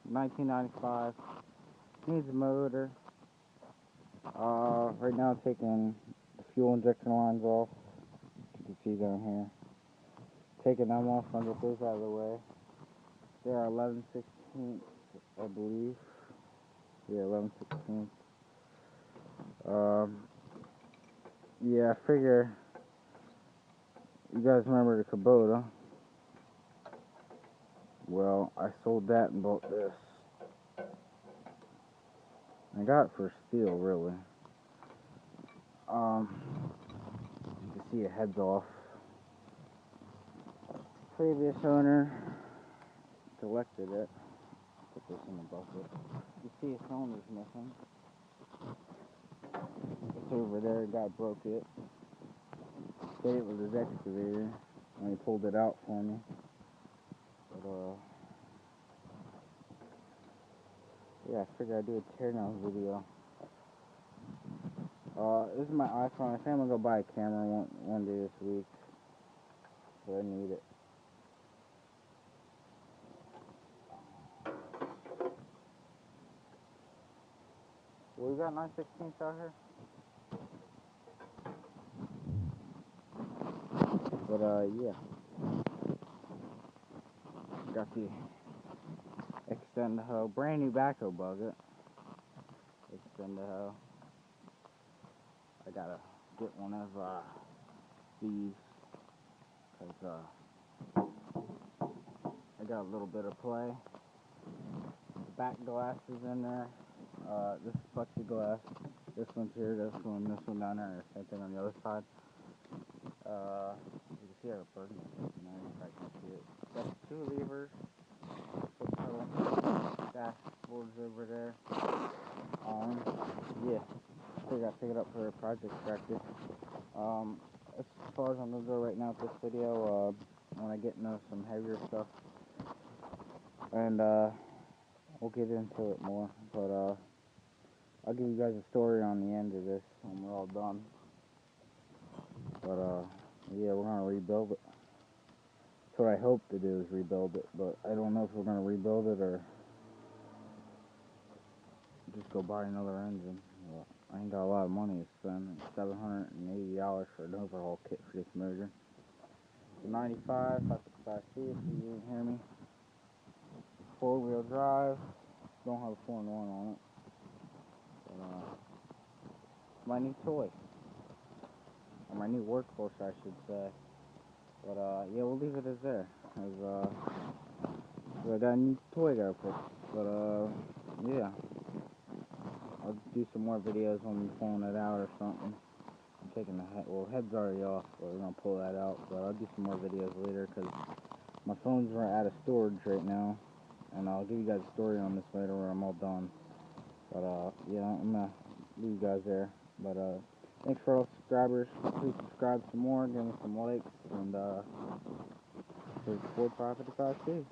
1995. Needs a motor. Right now I'm taking the fuel injection lines off. You can see down here. Taking them off, I'll get those out of the way. They are 11/16, I believe. Yeah, 11/16. Yeah, I figure you guys remember the Kubota. Well, I sold that and bought this. I got it for steel, really. You can see it heads off. Previous owner selected it. Put this in the bucket. You see a cylinder's missing. It's over there. Guy broke it. Said it was his excavator when he pulled it out for me. But yeah, I figured I'd do a teardown video. This is my iPhone. I think I'm gonna go buy a camera one day this week. So I need it. Well, we got 9/16 out here. But yeah. Got the extend hoe, brand new backhoe bucket. Extend hoe. I gotta get one of these because I got a little bit of play. The back glass is in there. This is plexiglass. This one's here. This one down there. Same thing on the other side. You can see I have a bird nest. You probably can see it. Got 2 levers. Foot pedal. Dashboard's over there. Yeah. I think I pick it up for a project practice. As far as I'm gonna go right now with this video, when I get into some heavier stuff, and we'll get into it more. But I'll give you guys a story on the end of this when we're all done. But yeah, we're gonna rebuild it. That's what I hope to do, is rebuild it. But I don't know if we're gonna rebuild it or just go buy another engine. Well, I ain't got a lot of money to spend. $780 for an overhaul kit for this motor. It's a 95, that's a Class C if you didn't hear me. 4-wheel drive. Don't have a 4-in-1 on it. But my new toy. Or my new workhorse, I should say. But yeah, we'll leave it as there. As I got a new toy I gotta fix. But yeah. I'll do some more videos when I'm pulling it out or something. I'm taking the head, well, head's already off, but we're gonna pull that out. But I'll do some more videos later because my phone's out of storage right now, and I'll give you guys a story on this later when I'm all done. But yeah, I'm gonna leave you guys there. But thanks for all subscribers. Please subscribe some more, give me some likes, and for 4555C.